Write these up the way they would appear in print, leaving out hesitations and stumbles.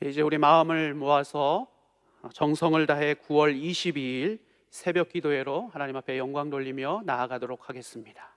이제 우리 마음을 모아서 정성을 다해 9월 22일 새벽 기도회로 하나님 앞에 영광 돌리며 나아가도록 하겠습니다.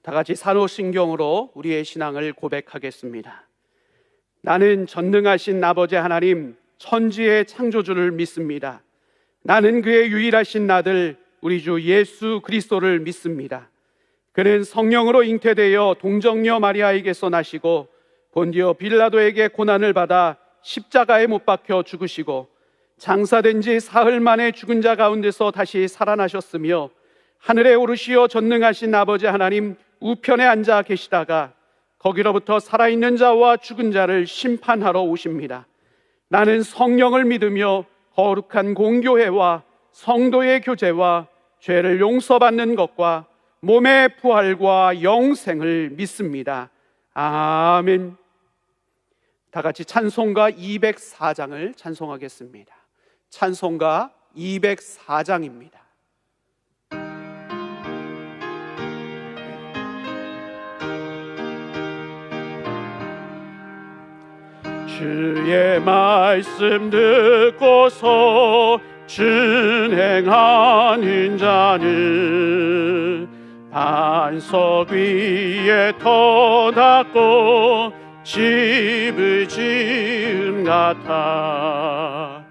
다 같이 산호신경으로 우리의 신앙을 고백하겠습니다. 나는 전능하신 아버지 하나님, 천지의 창조주를 믿습니다. 나는 그의 유일하신 아들 우리 주 예수 그리스도를 믿습니다. 그는 성령으로 잉태되어 동정녀 마리아에게서 나시고 본디오 빌라도에게 고난을 받아 십자가에 못 박혀 죽으시고 장사된 지 사흘 만에 죽은 자 가운데서 다시 살아나셨으며 하늘에 오르시어 전능하신 아버지 하나님 우편에 앉아 계시다가 거기로부터 살아있는 자와 죽은 자를 심판하러 오십니다. 나는 성령을 믿으며 거룩한 공교회와 성도의 교제와 죄를 용서받는 것과 몸의 부활과 영생을 믿습니다. 아멘. 다 같이 찬송가 204장을 찬송하겠습니다. 찬송가 204장입니다. 주의 말씀 듣고서 준행하는 자는 반석 위에 터닫고 집을 지은 같아.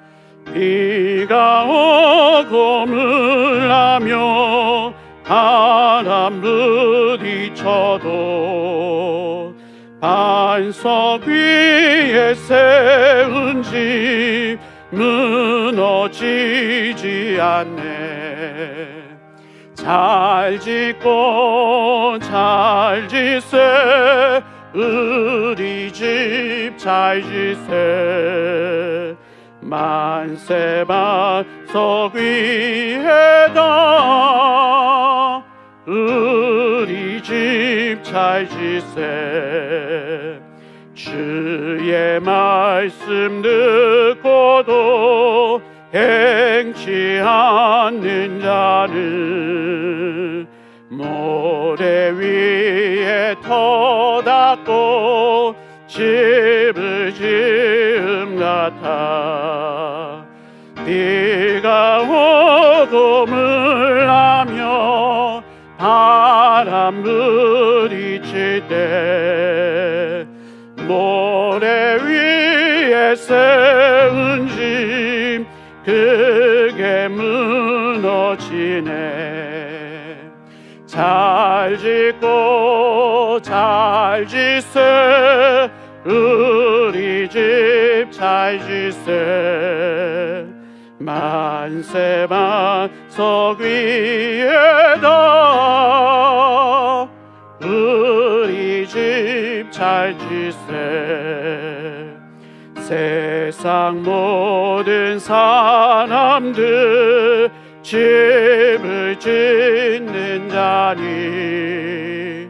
비가 오고 물나며 바람 부딪혀도 반석 위에 세운 집 무너지지 않네. 잘 짓고 잘 짓세 우리 집 잘 짓세. 만세 반석 위에다 우리 집 잘 짓세. 주의 말씀 듣고도 행치 않는 자는 모래 위에 터닫고 집을 지음 같아. 비가 오고 물나며 바람 부딪힐 때 모래 위에 세운 집 그게 무너지네. 잘 짓고 잘 짓세 우리 집 잘 짓세. 만세 반석 위에다 우리 집 잘 짓세. 세상 모든 사람들 집을 짓는 자니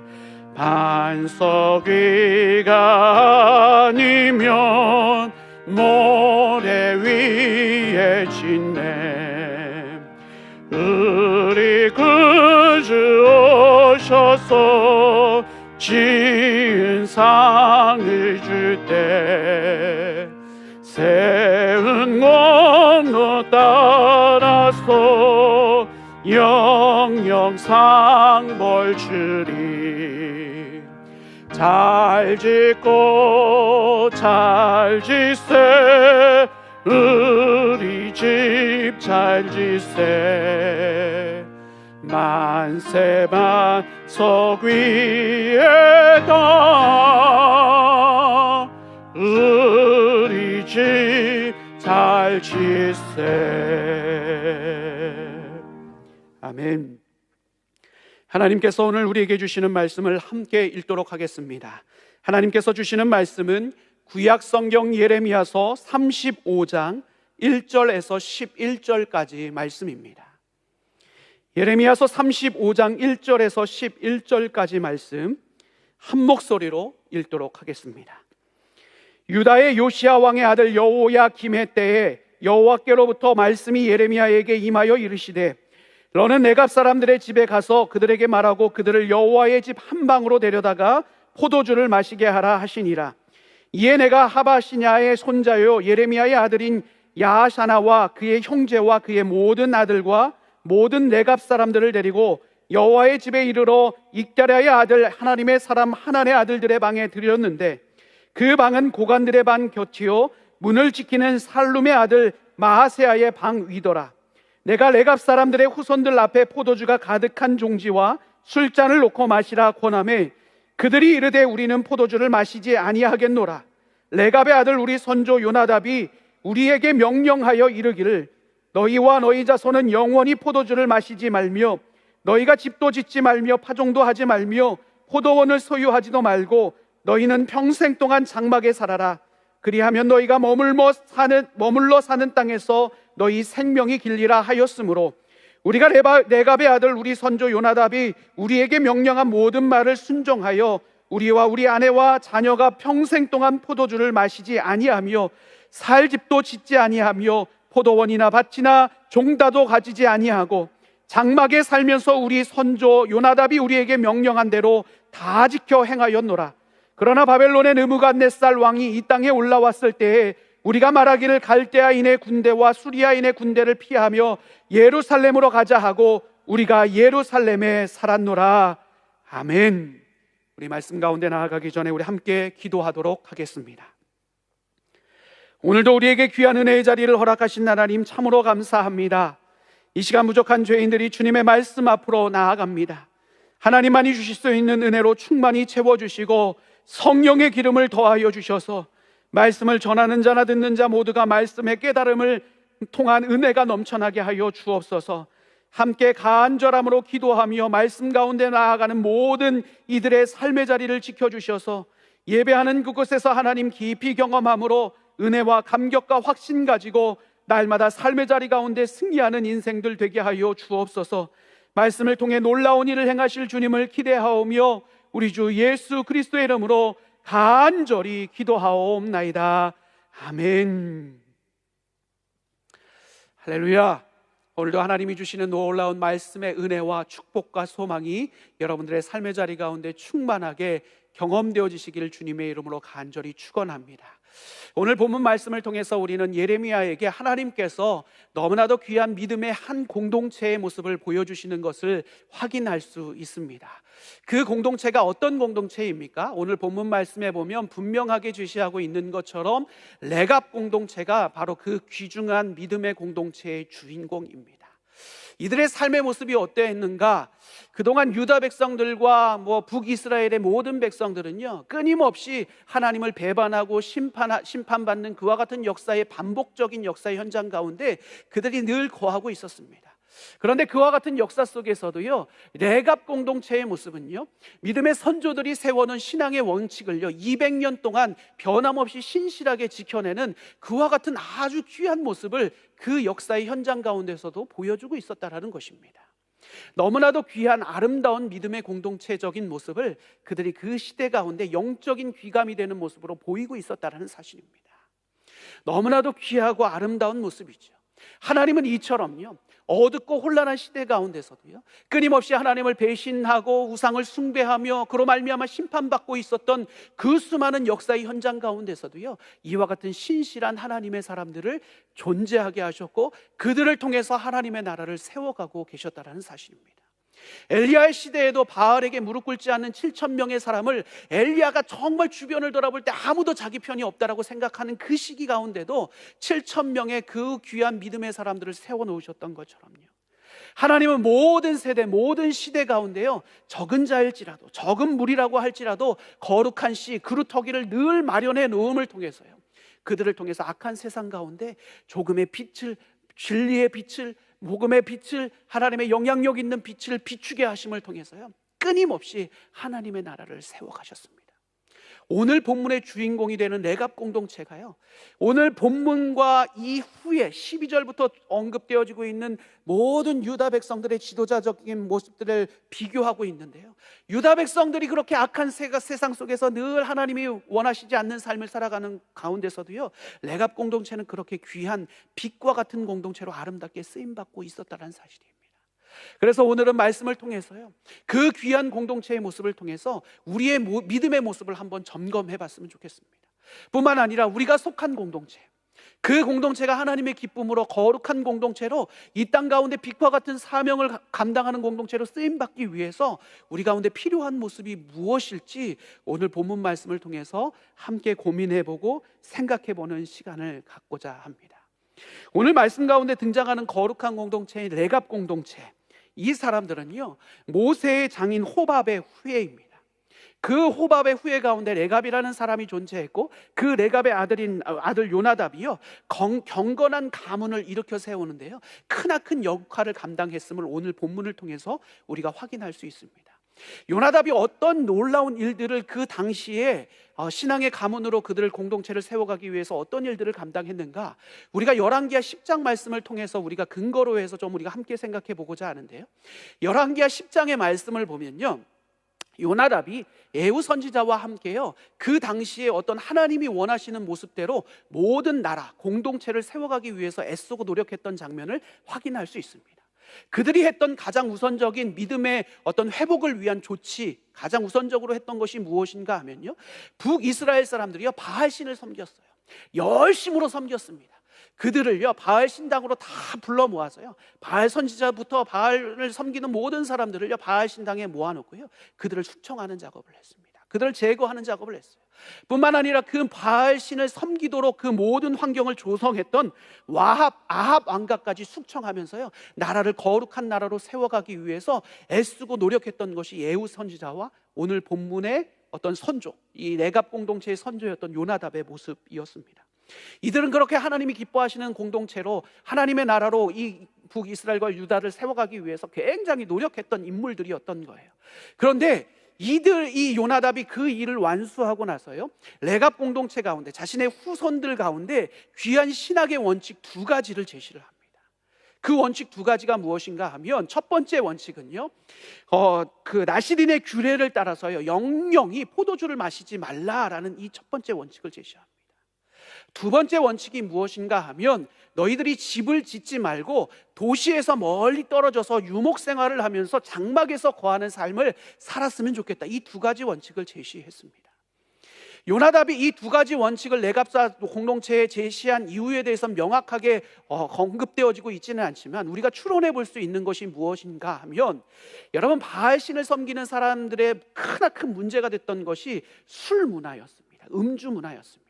반석 위가 아니면 모래 위에 짓네. 우리 구주 오셔서 지은 상을 줄 때 세운 공로 따라서 영영 상벌 주리. 잘 짓고 잘 짓세 우리 집 잘 짓세. 만세 반석 위에다 우리 집 잘 짓세. 아멘. 하나님께서 오늘 우리에게 주시는 말씀을 함께 읽도록 하겠습니다. 하나님께서 주시는 말씀은 구약 성경 예레미야서 35장 1절에서 11절까지 말씀입니다. 예레미야서 35장 1절에서 11절까지 말씀 한 목소리로 읽도록 하겠습니다. 유다의 요시야 왕의 아들 여호야김의 때에 여호와께로부터 말씀이 예레미야에게 임하여 이르시되 너는 네갑 사람들의 집에 가서 그들에게 말하고 그들을 여호와의 집 한 방으로 데려다가 포도주를 마시게 하라 하시니라. 이에 내가 하바시냐의 손자요 예레미야의 아들인 야하샤나와 그의 형제와 그의 모든 아들과 모든 네갑 사람들을 데리고 여호와의 집에 이르러 익다랴의 아들 하나님의 사람 하난의 아들들의 방에 들였는데 그 방은 고관들의 방 곁이요 문을 지키는 살룸의 아들 마하세야의 방 위더라. 내가 레갑 사람들의 후손들 앞에 포도주가 가득한 종지와 술잔을 놓고 마시라 권하매 그들이 이르되 우리는 포도주를 마시지 아니하겠노라. 레갑의 아들 우리 선조 요나답이 우리에게 명령하여 이르기를 너희와 너희 자손은 영원히 포도주를 마시지 말며 너희가 집도 짓지 말며 파종도 하지 말며 포도원을 소유하지도 말고 너희는 평생 동안 장막에 살아라. 그리하면 너희가 머물러 사는 땅에서 너희 생명이 길리라 하였으므로 우리가 레갑의 아들 우리 선조 요나답이 우리에게 명령한 모든 말을 순종하여 우리와 우리 아내와 자녀가 평생 동안 포도주를 마시지 아니하며 살 집도 짓지 아니하며 포도원이나 밭이나 종다도 가지지 아니하고 장막에 살면서 우리 선조 요나답이 우리에게 명령한 대로 다 지켜 행하였노라. 그러나 바벨론의 느부갓네살 왕이 이 땅에 올라왔을 때에 우리가 말하기를 갈대아인의 군대와 수리아인의 군대를 피하며 예루살렘으로 가자 하고 우리가 예루살렘에 살았노라. 아멘. 우리 말씀 가운데 나아가기 전에 우리 함께 기도하도록 하겠습니다. 오늘도 우리에게 귀한 은혜의 자리를 허락하신 하나님 참으로 감사합니다. 이 시간 부족한 죄인들이 주님의 말씀 앞으로 나아갑니다. 하나님만이 주실 수 있는 은혜로 충만히 채워주시고 성령의 기름을 더하여 주셔서 말씀을 전하는 자나 듣는 자 모두가 말씀의 깨달음을 통한 은혜가 넘쳐나게 하여 주옵소서. 함께 간절함으로 기도하며 말씀 가운데 나아가는 모든 이들의 삶의 자리를 지켜주셔서 예배하는 그곳에서 하나님 깊이 경험함으로 은혜와 감격과 확신 가지고 날마다 삶의 자리 가운데 승리하는 인생들 되게 하여 주옵소서. 말씀을 통해 놀라운 일을 행하실 주님을 기대하오며 우리 주 예수 그리스도의 이름으로 간절히 기도하옵나이다. 아멘. 할렐루야. 오늘도 하나님이 주시는 놀라운 말씀의 은혜와 축복과 소망이 여러분들의 삶의 자리 가운데 충만하게 경험되어지시기를 주님의 이름으로 간절히 축원합니다. 오늘 본문 말씀을 통해서 우리는 예레미야에게 하나님께서 너무나도 귀한 믿음의 한 공동체의 모습을 보여주시는 것을 확인할 수 있습니다. 그 공동체가 어떤 공동체입니까? 오늘 본문 말씀에 보면 분명하게 제시하고 있는 것처럼 레갑 공동체가 바로 그 귀중한 믿음의 공동체의 주인공입니다. 이들의 삶의 모습이 어떠했는가? 그동안 유다 백성들과 북이스라엘의 모든 백성들은요 끊임없이 하나님을 배반하고 심판받는 그와 같은 역사의 반복적인 역사의 현장 가운데 그들이 늘 거하고 있었습니다. 그런데 그와 같은 역사 속에서도요 레갑 공동체의 모습은요 믿음의 선조들이 세워놓은 신앙의 원칙을요 200년 동안 변함없이 신실하게 지켜내는 그와 같은 아주 귀한 모습을 그 역사의 현장 가운데서도 보여주고 있었다라는 것입니다. 너무나도 귀한 아름다운 믿음의 공동체적인 모습을 그들이 그 시대 가운데 영적인 귀감이 되는 모습으로 보이고 있었다는 사실입니다. 너무나도 귀하고 아름다운 모습이죠. 하나님은 이처럼요 어둡고 혼란한 시대 가운데서도요 끊임없이 하나님을 배신하고 우상을 숭배하며 그로 말미암아 심판받고 있었던 그 수많은 역사의 현장 가운데서도요 이와 같은 신실한 하나님의 사람들을 존재하게 하셨고 그들을 통해서 하나님의 나라를 세워가고 계셨다는 사실입니다. 엘리야의 시대에도 바알에게 무릎 꿇지 않는 7,000명의 사람을 엘리야가 정말 주변을 돌아볼 때 아무도 자기 편이 없다라고 생각하는 그 시기 가운데도 7,000명의 그 귀한 믿음의 사람들을 세워놓으셨던 것처럼요 하나님은 모든 세대 모든 시대 가운데요 적은 자일지라도 적은 무리라고 할지라도 거룩한 씨 그루터기를 늘 마련해 놓음을 통해서요 그들을 통해서 악한 세상 가운데 조금의 빛을 진리의 빛을 복음의 빛을, 하나님의 영향력 있는 빛을 비추게 하심을 통해서요, 끊임없이 하나님의 나라를 세워가셨습니다. 오늘 본문의 주인공이 되는 레갑 공동체가요, 오늘 본문과 이후에 12절부터 언급되어지고 있는 모든 유다 백성들의 지도자적인 모습들을 비교하고 있는데요, 유다 백성들이 그렇게 악한 세상 속에서 늘 하나님이 원하시지 않는 삶을 살아가는 가운데서도요, 레갑 공동체는 그렇게 귀한 빛과 같은 공동체로 아름답게 쓰임받고 있었다는 사실입니다. 그래서 오늘은 말씀을 통해서요, 그 귀한 공동체의 모습을 통해서 우리의 믿음의 모습을 한번 점검해 봤으면 좋겠습니다. 뿐만 아니라 우리가 속한 공동체, 그 공동체가 하나님의 기쁨으로 거룩한 공동체로 이 땅 가운데 빛과 같은 사명을 감당하는 공동체로 쓰임받기 위해서 우리 가운데 필요한 모습이 무엇일지 오늘 본문 말씀을 통해서 함께 고민해보고 생각해보는 시간을 갖고자 합니다. 오늘 말씀 가운데 등장하는 거룩한 공동체인 레갑 공동체, 이 사람들은요, 모세의 장인 호밥의 후예입니다. 그 호밥의 후예 가운데 레갑이라는 사람이 존재했고, 그 레갑의 아들 요나답이요, 경건한 가문을 일으켜 세우는데요, 크나큰 역할을 감당했음을 오늘 본문을 통해서 우리가 확인할 수 있습니다. 요나답이 어떤 놀라운 일들을 그 당시에 신앙의 가문으로 그들을 공동체를 세워가기 위해서 어떤 일들을 감당했는가, 우리가 열왕기하 10장 말씀을 통해서 우리가 근거로 해서 좀 우리가 함께 생각해 보고자 하는데요, 열왕기하 10장의 말씀을 보면요, 요나답이 에후 선지자와 함께요, 그 당시에 어떤 하나님이 원하시는 모습대로 모든 나라 공동체를 세워가기 위해서 애쓰고 노력했던 장면을 확인할 수 있습니다. 그들이 했던 가장 우선적인 믿음의 어떤 회복을 위한 조치, 가장 우선적으로 했던 것이 무엇인가 하면요, 북이스라엘 사람들이요, 바알신을 섬겼어요. 열심으로 섬겼습니다. 그들을요, 바알 신당으로 다 불러 모아서요, 바알 선지자부터 바알을 섬기는 모든 사람들을요, 바알 신당에 모아놓고요, 그들을 숙청하는 작업을 했습니다. 그들을 제거하는 작업을 했어요. 뿐만 아니라 그 바알 신을 섬기도록 그 모든 환경을 조성했던 아합 왕가까지 숙청하면서요, 나라를 거룩한 나라로 세워가기 위해서 애쓰고 노력했던 것이 예후 선지자와 오늘 본문의 어떤 선조, 이 레갑 공동체의 선조였던 요나답의 모습이었습니다. 이들은 그렇게 하나님이 기뻐하시는 공동체로 하나님의 나라로 이 북이스라엘과 유다를 세워가기 위해서 굉장히 노력했던 인물들이었던 거예요. 그런데 이 요나답이 그 일을 완수하고 나서요, 레갑 공동체 가운데 자신의 후손들 가운데 귀한 신학의 원칙 두 가지를 제시를 합니다. 그 원칙 두 가지가 무엇인가 하면, 첫 번째 원칙은요, 그 나시린의 규례를 따라서요, 영영이 포도주를 마시지 말라라는 이 첫 번째 원칙을 제시합니다. 두 번째 원칙이 무엇인가 하면, 너희들이 집을 짓지 말고 도시에서 멀리 떨어져서 유목 생활을 하면서 장막에서 거하는 삶을 살았으면 좋겠다. 이 두 가지 원칙을 제시했습니다. 요나답이 이 두 가지 원칙을 레갑사 공동체에 제시한 이유에 대해서 명확하게 언급되어지고 있지는 않지만, 우리가 추론해 볼 수 있는 것이 무엇인가 하면, 여러분, 바알신을 섬기는 사람들의 크나큰 문제가 됐던 것이 술 문화였습니다. 음주 문화였습니다.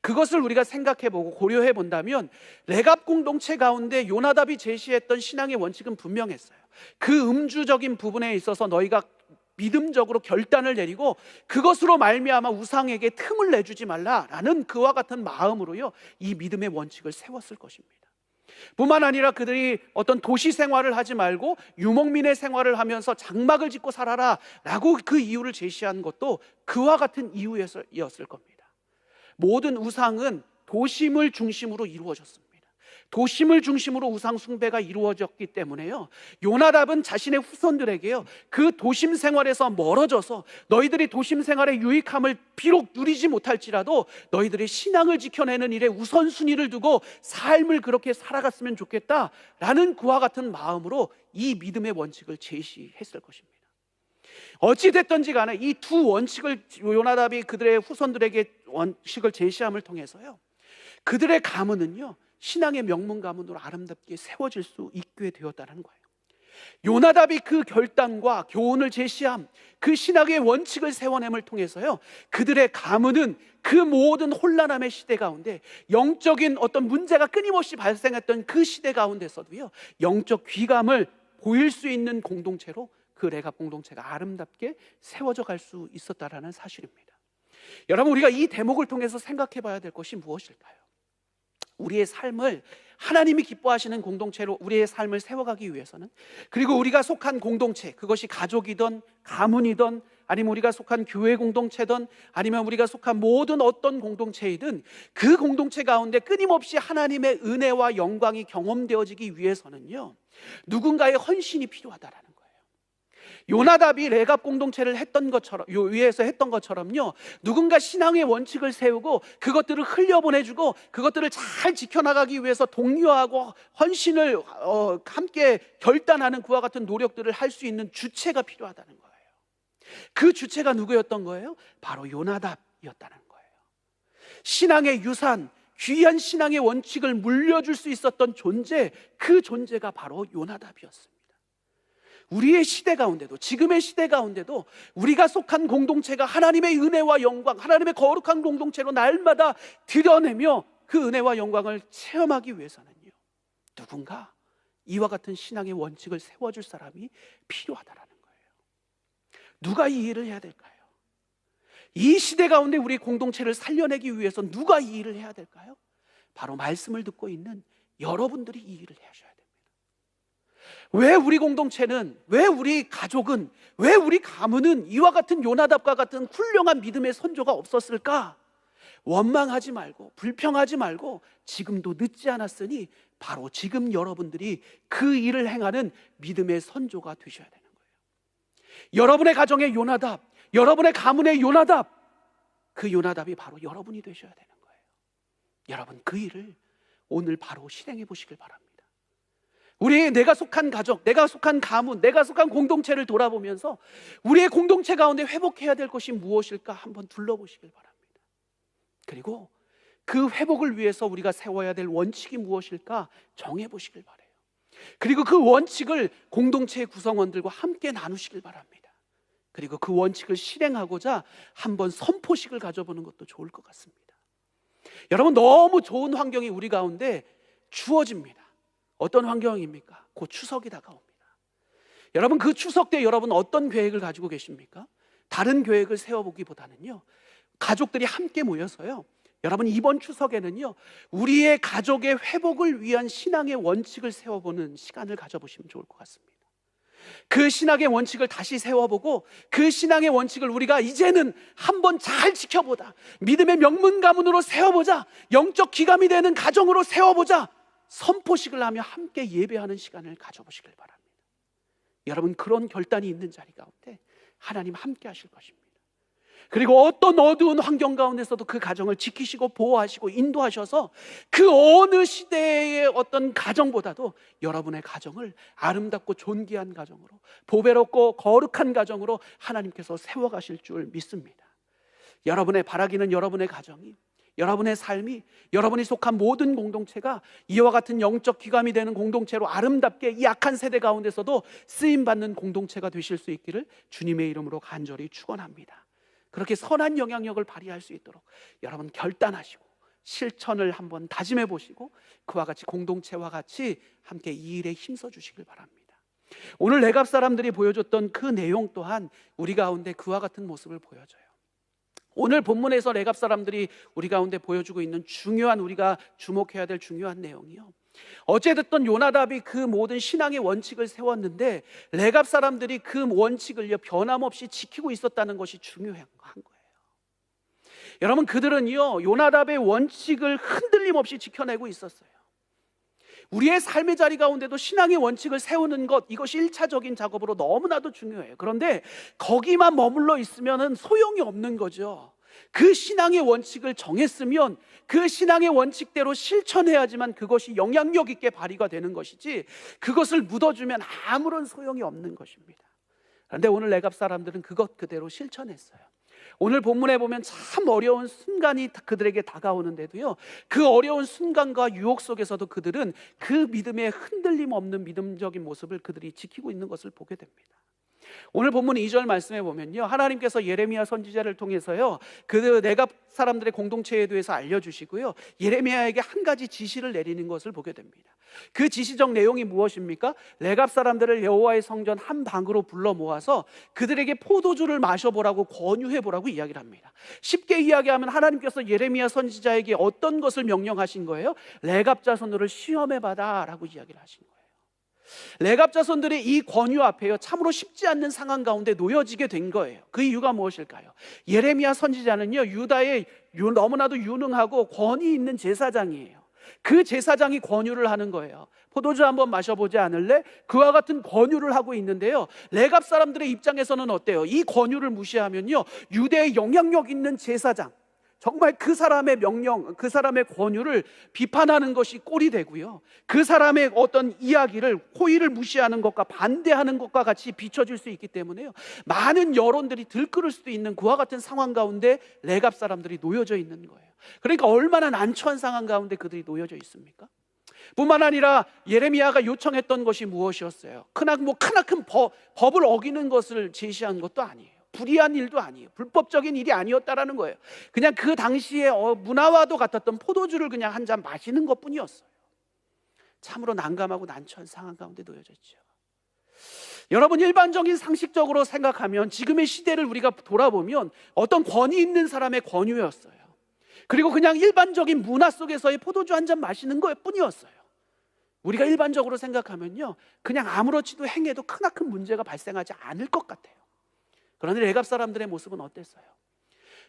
그것을 우리가 생각해보고 고려해 본다면, 레갑 공동체 가운데 요나답이 제시했던 신앙의 원칙은 분명했어요. 그 음주적인 부분에 있어서 너희가 믿음적으로 결단을 내리고 그것으로 말미암아 우상에게 틈을 내주지 말라라는 그와 같은 마음으로요, 이 믿음의 원칙을 세웠을 것입니다. 뿐만 아니라 그들이 어떤 도시 생활을 하지 말고 유목민의 생활을 하면서 장막을 짓고 살아라 라고 그 이유를 제시한 것도 그와 같은 이유였을 겁니다. 모든 우상은 도심을 중심으로 이루어졌습니다. 도심을 중심으로 우상 숭배가 이루어졌기 때문에요, 요나답은 자신의 후손들에게요, 그 도심 생활에서 멀어져서 너희들이 도심 생활의 유익함을 비록 누리지 못할지라도 너희들의 신앙을 지켜내는 일에 우선순위를 두고 삶을 그렇게 살아갔으면 좋겠다라는 그와 같은 마음으로 이 믿음의 원칙을 제시했을 것입니다. 어찌됐든지 간에 이 두 원칙을 요나답이 그들의 후손들에게 원칙을 제시함을 통해서요, 그들의 가문은요, 신앙의 명문 가문으로 아름답게 세워질 수 있게 되었다는 거예요. 요나답이 그 결단과 교훈을 제시함, 그 신학의 원칙을 세워냄을 통해서요, 그들의 가문은 그 모든 혼란함의 시대 가운데, 영적인 어떤 문제가 끊임없이 발생했던 그 시대 가운데서도요, 영적 귀감을 보일 수 있는 공동체로 그 레갑 공동체가 아름답게 세워져 갈 수 있었다라는 사실입니다. 여러분, 우리가 이 대목을 통해서 생각해 봐야 될 것이 무엇일까요? 우리의 삶을 하나님이 기뻐하시는 공동체로 우리의 삶을 세워가기 위해서는, 그리고 우리가 속한 공동체, 그것이 가족이든 가문이든 아니면 우리가 속한 교회 공동체든 아니면 우리가 속한 모든 어떤 공동체이든 그 공동체 가운데 끊임없이 하나님의 은혜와 영광이 경험되어지기 위해서는요, 누군가의 헌신이 필요하다라는 거예요. 요나답이 레갑 공동체를 했던 것처럼, 위에서 했던 것처럼요, 누군가 신앙의 원칙을 세우고 그것들을 흘려보내주고 그것들을 잘 지켜나가기 위해서 독려하고 헌신을 함께 결단하는 그와 같은 노력들을 할 수 있는 주체가 필요하다는 거예요. 그 주체가 누구였던 거예요? 바로 요나답이었다는 거예요. 신앙의 유산, 귀한 신앙의 원칙을 물려줄 수 있었던 존재, 그 존재가 바로 요나답이었습니다. 우리의 시대 가운데도, 지금의 시대 가운데도 우리가 속한 공동체가 하나님의 은혜와 영광, 하나님의 거룩한 공동체로 날마다 드러내며 그 은혜와 영광을 체험하기 위해서는요, 누군가 이와 같은 신앙의 원칙을 세워줄 사람이 필요하다라는 거예요. 누가 이 일을 해야 될까요? 이 시대 가운데 우리 공동체를 살려내기 위해서 누가 이 일을 해야 될까요? 바로 말씀을 듣고 있는 여러분들이 이 일을 하셔야 됩니다. 왜 우리 공동체는, 왜 우리 가족은, 왜 우리 가문은 이와 같은 요나답과 같은 훌륭한 믿음의 선조가 없었을까? 원망하지 말고 불평하지 말고 지금도 늦지 않았으니 바로 지금 여러분들이 그 일을 행하는 믿음의 선조가 되셔야 되는 거예요. 여러분의 가정의 요나답, 여러분의 가문의 요나답, 그 요나답이 바로 여러분이 되셔야 되는 거예요. 여러분, 그 일을 오늘 바로 실행해 보시길 바랍니다. 내가 속한 가족, 내가 속한 가문, 내가 속한 공동체를 돌아보면서 우리의 공동체 가운데 회복해야 될 것이 무엇일까 한번 둘러보시길 바랍니다. 그리고 그 회복을 위해서 우리가 세워야 될 원칙이 무엇일까 정해보시길 바라요. 그리고 그 원칙을 공동체의 구성원들과 함께 나누시길 바랍니다. 그리고 그 원칙을 실행하고자 한번 선포식을 가져보는 것도 좋을 것 같습니다. 여러분, 너무 좋은 환경이 우리 가운데 주어집니다. 어떤 환경입니까? 곧 추석이 다가옵니다. 여러분, 그 추석 때 여러분 어떤 계획을 가지고 계십니까? 다른 계획을 세워보기보다는요, 가족들이 함께 모여서요, 여러분 이번 추석에는요, 우리의 가족의 회복을 위한 신앙의 원칙을 세워보는 시간을 가져보시면 좋을 것 같습니다. 그 신앙의 원칙을 다시 세워보고 그 신앙의 원칙을 우리가 이제는 한번 잘 지켜보자, 믿음의 명문 가문으로 세워보자, 영적 기감이 되는 가정으로 세워보자, 선포식을 하며 함께 예배하는 시간을 가져보시길 바랍니다. 여러분, 그런 결단이 있는 자리 가운데 하나님 함께 하실 것입니다. 그리고 어떤 어두운 환경 가운데서도 그 가정을 지키시고 보호하시고 인도하셔서 그 어느 시대의 어떤 가정보다도 여러분의 가정을 아름답고 존귀한 가정으로, 보배롭고 거룩한 가정으로 하나님께서 세워가실 줄 믿습니다. 여러분의 바라기는 여러분의 가정이, 여러분의 삶이, 여러분이 속한 모든 공동체가 이와 같은 영적 귀감이 되는 공동체로 아름답게 이 약한 세대 가운데서도 쓰임받는 공동체가 되실 수 있기를 주님의 이름으로 간절히 축원합니다. 그렇게 선한 영향력을 발휘할 수 있도록 여러분 결단하시고 실천을 한번 다짐해 보시고 그와 같이 공동체와 같이 함께 이 일에 힘써 주시길 바랍니다. 오늘 레갑 사람들이 보여줬던 그 내용 또한 우리 가운데 그와 같은 모습을 보여줘요. 오늘 본문에서 레갑 사람들이 우리 가운데 보여주고 있는 중요한, 우리가 주목해야 될 중요한 내용이요, 어찌됐든 요나답이 그 모든 신앙의 원칙을 세웠는데 레갑 사람들이 그 원칙을 변함없이 지키고 있었다는 것이 중요한 거예요. 여러분, 그들은요 요나답의 원칙을 흔들림 없이 지켜내고 있었어요. 우리의 삶의 자리 가운데도 신앙의 원칙을 세우는 것, 이것이 1차적인 작업으로 너무나도 중요해요. 그런데 거기만 머물러 있으면 소용이 없는 거죠. 그 신앙의 원칙을 정했으면 그 신앙의 원칙대로 실천해야지만 그것이 영향력 있게 발휘가 되는 것이지, 그것을 묻어주면 아무런 소용이 없는 것입니다. 그런데 오늘 레갑 사람들은 그것 그대로 실천했어요. 오늘 본문에 보면 참 어려운 순간이 그들에게 다가오는데도요, 그 어려운 순간과 유혹 속에서도 그들은 그 믿음의 흔들림 없는 믿음적인 모습을 그들이 지키고 있는 것을 보게 됩니다. 오늘 본문 2절 말씀에 보면요, 하나님께서 예레미야 선지자를 통해서요 그 내갑 사람들의 공동체에 대해서 알려주시고요, 예레미야에게 한 가지 지시를 내리는 것을 보게 됩니다. 그 지시적 내용이 무엇입니까? 레갑 사람들을 여호와의 성전 한 방으로 불러 모아서 그들에게 포도주를 마셔보라고 권유해보라고 이야기를 합니다. 쉽게 이야기하면 하나님께서 예레미야 선지자에게 어떤 것을 명령하신 거예요? 레갑 자손들을 시험해봐라 라고 이야기를 하신 거예요. 레갑 자손들의 이 권유 앞에요, 참으로 쉽지 않는 상황 가운데 놓여지게 된 거예요. 그 이유가 무엇일까요? 예레미야 선지자는요, 유다의 너무나도 유능하고 권위 있는 제사장이에요. 그 제사장이 권유를 하는 거예요. 포도주 한번 마셔보지 않을래? 그와 같은 권유를 하고 있는데요, 레갑 사람들의 입장에서는 어때요? 이 권유를 무시하면요, 유대의 영향력 있는 제사장, 정말 그 사람의 명령, 그 사람의 권유를 비판하는 것이 꼴이 되고요, 그 사람의 어떤 이야기를, 호의를 무시하는 것과 반대하는 것과 같이 비춰질 수 있기 때문에요, 많은 여론들이 들끓을 수도 있는 그와 같은 상황 가운데 레갑 사람들이 놓여져 있는 거예요. 그러니까 얼마나 난처한 상황 가운데 그들이 놓여져 있습니까? 뿐만 아니라 예레미야가 요청했던 것이 무엇이었어요? 크나큰 법을 어기는 것을 제시한 것도 아니에요. 불의한 일도 아니에요. 불법적인 일이 아니었다라는 거예요. 그냥 그 당시의 문화와도 같았던 포도주를 그냥 한 잔 마시는 것뿐이었어요. 참으로 난감하고 난처한 상황 가운데 놓여졌죠. 여러분, 일반적인 상식적으로 생각하면 지금의 시대를 우리가 돌아보면 어떤 권위 있는 사람의 권유였어요. 그리고 그냥 일반적인 문화 속에서의 포도주 한 잔 마시는 것 뿐이었어요. 우리가 일반적으로 생각하면요, 그냥 아무렇지도 행해도 크나큰 문제가 발생하지 않을 것 같아요. 그런데 레갑 사람들의 모습은 어땠어요?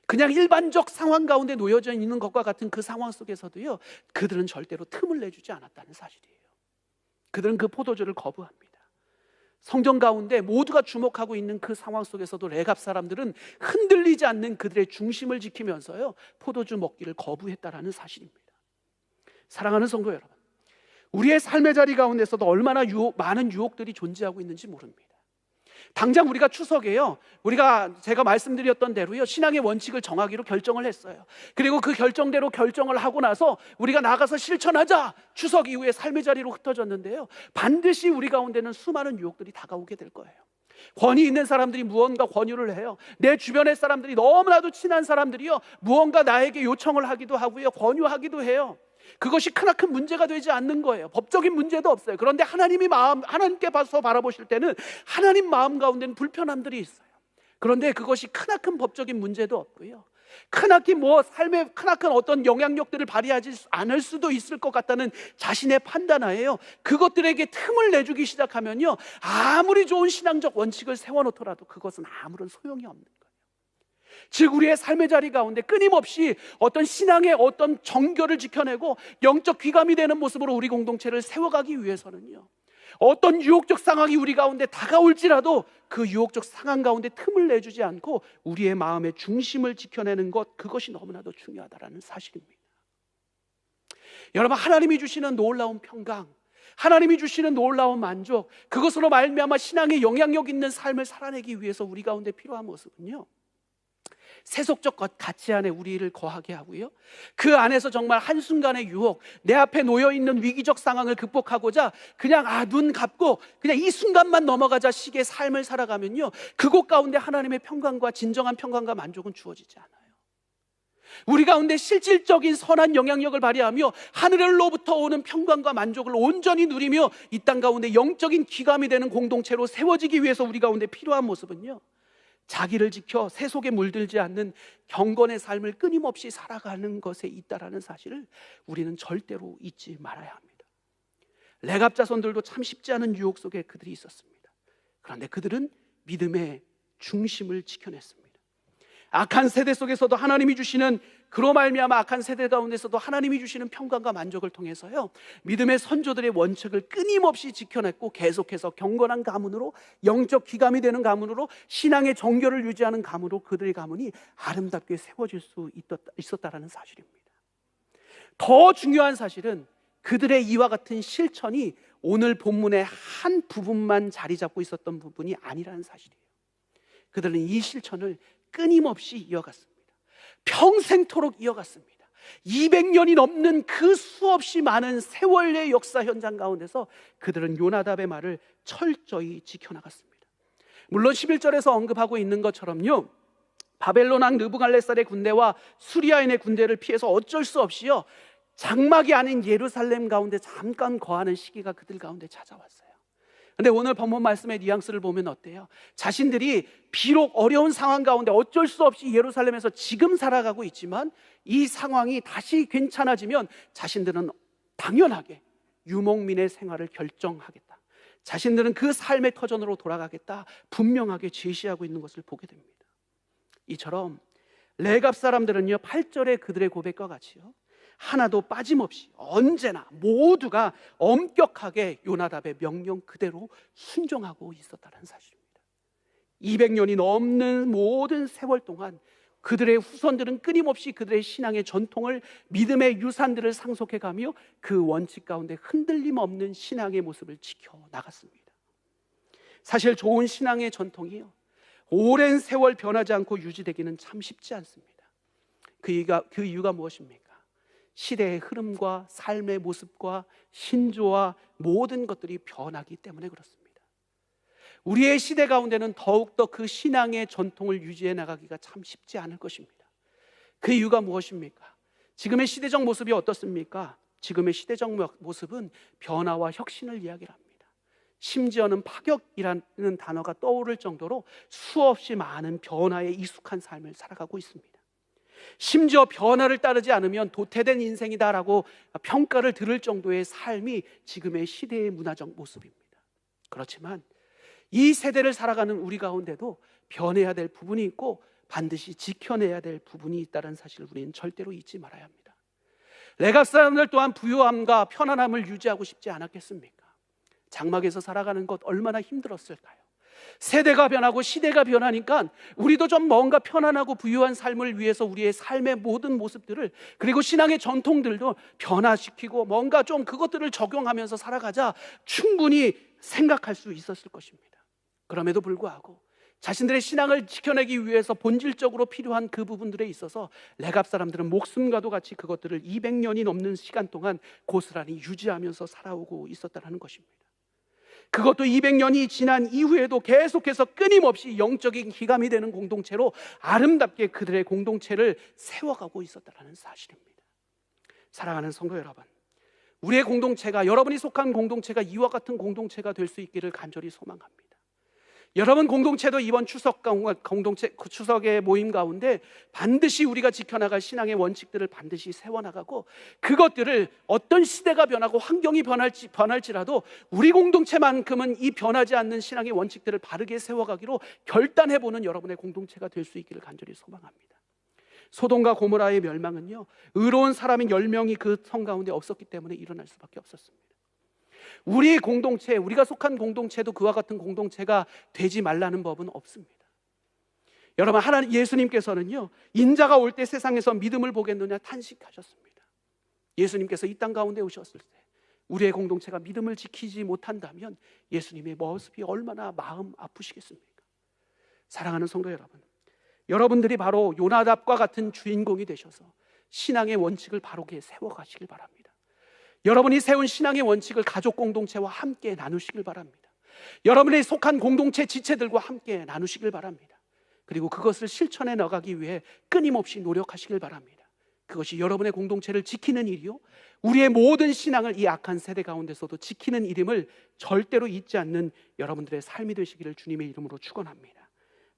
그냥 일반적 상황 가운데 놓여져 있는 것과 같은 그 상황 속에서도요, 그들은 절대로 틈을 내주지 않았다는 사실이에요. 그들은 그 포도주를 거부합니다. 성전 가운데 모두가 주목하고 있는 그 상황 속에서도 레갑 사람들은 흔들리지 않는 그들의 중심을 지키면서요, 포도주 먹기를 거부했다라는 사실입니다. 사랑하는 성도 여러분, 우리의 삶의 자리 가운데서도 얼마나 많은 유혹들이 존재하고 있는지 모릅니다. 당장 우리가 추석에요, 제가 말씀드렸던 대로요, 신앙의 원칙을 정하기로 결정을 했어요. 그리고 그 결정대로 결정을 하고 나서 우리가 나가서 실천하자, 추석 이후에 삶의 자리로 흩어졌는데요, 반드시 우리 가운데는 수많은 유혹들이 다가오게 될 거예요. 권위 있는 사람들이 무언가 권유를 해요. 내 주변의 사람들이, 너무나도 친한 사람들이요, 무언가 나에게 요청을 하기도 하고요, 권유하기도 해요. 그것이 크나큰 문제가 되지 않는 거예요. 법적인 문제도 없어요. 그런데 하나님께 봐서 바라보실 때는 하나님 마음 가운데는 불편함들이 있어요. 그런데 그것이 크나큰 법적인 문제도 없고요, 삶에 크나큰 어떤 영향력들을 발휘하지 않을 수도 있을 것 같다는 자신의 판단하에요, 그것들에게 틈을 내주기 시작하면요, 아무리 좋은 신앙적 원칙을 세워놓더라도 그것은 아무런 소용이 없는 거예요. 즉, 우리의 삶의 자리 가운데 끊임없이 어떤 신앙의 어떤 정결을 지켜내고 영적 귀감이 되는 모습으로 우리 공동체를 세워가기 위해서는요, 어떤 유혹적 상황이 우리 가운데 다가올지라도 그 유혹적 상황 가운데 틈을 내주지 않고 우리의 마음의 중심을 지켜내는 것, 그것이 너무나도 중요하다는 사실입니다. 여러분, 하나님이 주시는 놀라운 평강, 하나님이 주시는 놀라운 만족, 그것으로 말미암아 신앙의 영향력 있는 삶을 살아내기 위해서 우리 가운데 필요한 모습은요, 세속적 가치 안에 우리를 거하게 하고요, 그 안에서 정말 한순간의 유혹, 내 앞에 놓여있는 위기적 상황을 극복하고자 그냥 눈 감고 그냥 이 순간만 넘어가자 식의 삶을 살아가면요, 그곳 가운데 하나님의 평강과 진정한 평강과 만족은 주어지지 않아요. 우리 가운데 실질적인 선한 영향력을 발휘하며 하늘로부터 오는 평강과 만족을 온전히 누리며 이 땅 가운데 영적인 귀감이 되는 공동체로 세워지기 위해서 우리 가운데 필요한 모습은요, 자기를 지켜 세속에 물들지 않는 경건의 삶을 끊임없이 살아가는 것에 있다라는 사실을 우리는 절대로 잊지 말아야 합니다. 레갑 자손들도 참 쉽지 않은 유혹 속에 그들이 있었습니다. 그런데 그들은 믿음의 중심을 지켜냈습니다. 악한 세대 속에서도 하나님이 주시는, 그로 말미암아 악한 세대 가운데서도 하나님이 주시는 평강과 만족을 통해서요, 믿음의 선조들의 원칙을 끊임없이 지켜냈고 계속해서 경건한 가문으로, 영적 귀감이 되는 가문으로, 신앙의 정결을 유지하는 가문으로 그들의 가문이 아름답게 세워질 수 있었다라는 사실입니다. 더 중요한 사실은 그들의 이와 같은 실천이 오늘 본문의 한 부분만 자리 잡고 있었던 부분이 아니라는 사실이에요. 그들은 이 실천을 끊임없이 이어갔습니다. 평생토록 이어갔습니다. 200년이 넘는 그 수없이 많은 세월의 역사 현장 가운데서 그들은 요나답의 말을 철저히 지켜나갔습니다. 물론 11절에서 언급하고 있는 것처럼요, 바벨론 왕 느부갈네살의 군대와 수리아인의 군대를 피해서 어쩔 수 없이요, 장막이 아닌 예루살렘 가운데 잠깐 거하는 시기가 그들 가운데 찾아왔어요. 근데 오늘 본문 말씀의 뉘앙스를 보면 어때요? 자신들이 비록 어려운 상황 가운데 어쩔 수 없이 예루살렘에서 지금 살아가고 있지만 이 상황이 다시 괜찮아지면 자신들은 당연하게 유목민의 생활을 결정하겠다, 자신들은 그 삶의 터전으로 돌아가겠다, 분명하게 제시하고 있는 것을 보게 됩니다. 이처럼 레갑 사람들은요, 8절의 그들의 고백과 같이요, 하나도 빠짐없이 언제나 모두가 엄격하게 요나답의 명령 그대로 순종하고 있었다는 사실입니다. 200년이 넘는 모든 세월 동안 그들의 후손들은 끊임없이 그들의 신앙의 전통을, 믿음의 유산들을 상속해가며 그 원칙 가운데 흔들림 없는 신앙의 모습을 지켜나갔습니다. 사실 좋은 신앙의 전통이요, 오랜 세월 변하지 않고 유지되기는 참 쉽지 않습니다. 그 이유가 무엇입니까? 시대의 흐름과 삶의 모습과 신조와 모든 것들이 변하기 때문에 그렇습니다. 우리의 시대 가운데는 더욱더 그 신앙의 전통을 유지해 나가기가 참 쉽지 않을 것입니다. 그 이유가 무엇입니까? 지금의 시대적 모습이 어떻습니까? 지금의 시대적 모습은 변화와 혁신을 이야기합니다. 심지어는 파격이라는 단어가 떠오를 정도로 수없이 많은 변화에 익숙한 삶을 살아가고 있습니다. 심지어 변화를 따르지 않으면 도태된 인생이다라고 평가를 들을 정도의 삶이 지금의 시대의 문화적 모습입니다. 그렇지만 이 세대를 살아가는 우리 가운데도 변해야 될 부분이 있고 반드시 지켜내야 될 부분이 있다는 사실을 우리는 절대로 잊지 말아야 합니다. 레갑 사람들 또한 부유함과 편안함을 유지하고 싶지 않았겠습니까? 장막에서 살아가는 것 얼마나 힘들었을까요? 세대가 변하고 시대가 변하니까 우리도 좀 뭔가 편안하고 부유한 삶을 위해서 우리의 삶의 모든 모습들을, 그리고 신앙의 전통들도 변화시키고 뭔가 좀 그것들을 적용하면서 살아가자 충분히 생각할 수 있었을 것입니다. 그럼에도 불구하고 자신들의 신앙을 지켜내기 위해서 본질적으로 필요한 그 부분들에 있어서 레갑 사람들은 목숨과도 같이 그것들을 200년이 넘는 시간 동안 고스란히 유지하면서 살아오고 있었다는 것입니다. 그것도 200년이 지난 이후에도 계속해서 끊임없이 영적인 기감이 되는 공동체로 아름답게 그들의 공동체를 세워가고 있었다는 사실입니다. 사랑하는 성도 여러분, 우리의 공동체가, 여러분이 속한 공동체가 이와 같은 공동체가 될 수 있기를 간절히 소망합니다. 여러분 공동체도 이번 추석의 모임 가운데 반드시 우리가 지켜나갈 신앙의 원칙들을 반드시 세워나가고, 그것들을 어떤 시대가 변하고 환경이 변할지라도 우리 공동체만큼은 이 변하지 않는 신앙의 원칙들을 바르게 세워가기로 결단해보는 여러분의 공동체가 될 수 있기를 간절히 소망합니다. 소돔과 고모라의 멸망은요, 의로운 사람이 10명이 그 성 가운데 없었기 때문에 일어날 수밖에 없었습니다. 우리 공동체, 우리가 속한 공동체도 그와 같은 공동체가 되지 말라는 법은 없습니다. 여러분, 하나님 예수님께서는요, 인자가 올 때 세상에서 믿음을 보겠느냐 탄식하셨습니다. 예수님께서 이 땅 가운데 오셨을 때 우리의 공동체가 믿음을 지키지 못한다면 예수님의 모습이 얼마나 마음 아프시겠습니까? 사랑하는 성도 여러분, 여러분들이 바로 요나답과 같은 주인공이 되셔서 신앙의 원칙을 바르게 세워가시길 바랍니다. 여러분이 세운 신앙의 원칙을 가족 공동체와 함께 나누시길 바랍니다. 여러분이 속한 공동체 지체들과 함께 나누시길 바랍니다. 그리고 그것을 실천해 나가기 위해 끊임없이 노력하시길 바랍니다. 그것이 여러분의 공동체를 지키는 일이요, 우리의 모든 신앙을 이 악한 세대 가운데서도 지키는 일임을 절대로 잊지 않는 여러분들의 삶이 되시기를 주님의 이름으로 축원합니다.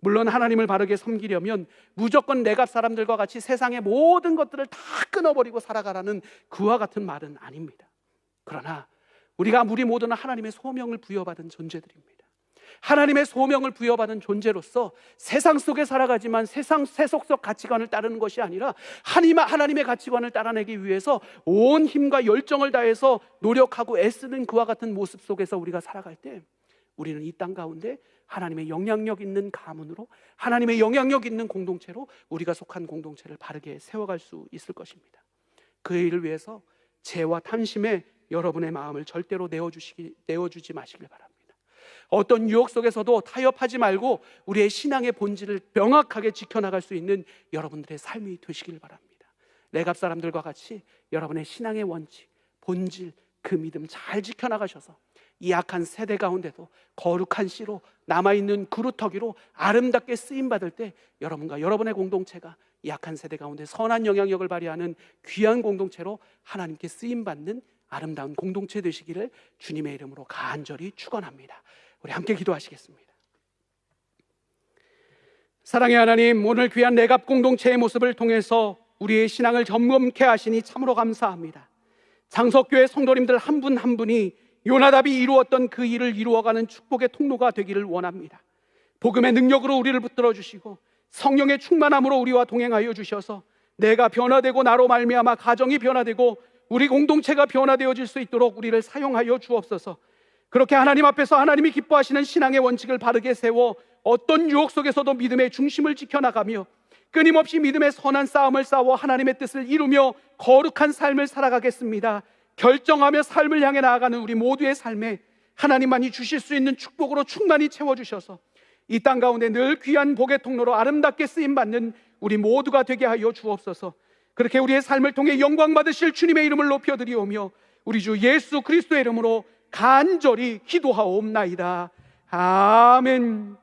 물론 하나님을 바르게 섬기려면 무조건 레갑 사람들과 같이 세상의 모든 것들을 다 끊어버리고 살아가라는 그와 같은 말은 아닙니다. 그러나 우리 모두는 하나님의 소명을 부여받은 존재들입니다. 하나님의 소명을 부여받은 존재로서 세상 속에 살아가지만 세상 세속적 가치관을 따르는 것이 아니라 하나님의 가치관을 따라내기 위해서 온 힘과 열정을 다해서 노력하고 애쓰는 그와 같은 모습 속에서 우리가 살아갈 때 우리는 이 땅 가운데 하나님의 영향력 있는 가문으로, 하나님의 영향력 있는 공동체로 우리가 속한 공동체를 바르게 세워갈 수 있을 것입니다. 그 일을 위해서 죄와 탐심에 여러분의 마음을 절대로 내어주지 마시길 바랍니다. 어떤 유혹 속에서도 타협하지 말고 우리의 신앙의 본질을 명확하게 지켜나갈 수 있는 여러분들의 삶이 되시길 바랍니다. 레갑 사람들과 같이 여러분의 신앙의 원칙, 본질, 그 믿음 잘 지켜나가셔서 이 약한 세대 가운데도 거룩한 씨로 남아있는 그루터기로 아름답게 쓰임받을 때 여러분과 여러분의 공동체가 이 약한 세대 가운데 선한 영향력을 발휘하는 귀한 공동체로 하나님께 쓰임받는 아름다운 공동체 되시기를 주님의 이름으로 간절히 축원합니다. 우리 함께 기도하시겠습니다. 사랑의 하나님, 오늘 귀한 내갑 공동체의 모습을 통해서 우리의 신앙을 점검케 하시니 참으로 감사합니다. 장석교회 성도님들 한 분 한 분이 요나답이 이루었던 그 일을 이루어가는 축복의 통로가 되기를 원합니다. 복음의 능력으로 우리를 붙들어 주시고 성령의 충만함으로 우리와 동행하여 주셔서 내가 변화되고 나로 말미암아 가정이 변화되고 우리 공동체가 변화되어질 수 있도록 우리를 사용하여 주옵소서. 그렇게 하나님 앞에서 하나님이 기뻐하시는 신앙의 원칙을 바르게 세워 어떤 유혹 속에서도 믿음의 중심을 지켜나가며 끊임없이 믿음의 선한 싸움을 싸워 하나님의 뜻을 이루며 거룩한 삶을 살아가겠습니다. 결정하며 삶을 향해 나아가는 우리 모두의 삶에 하나님만이 주실 수 있는 축복으로 충만히 채워주셔서 이 땅 가운데 늘 귀한 복의 통로로 아름답게 쓰임받는 우리 모두가 되게 하여 주옵소서. 그렇게 우리의 삶을 통해 영광 받으실 주님의 이름을 높여드리오며 우리 주 예수 그리스도의 이름으로 간절히 기도하옵나이다. 아멘.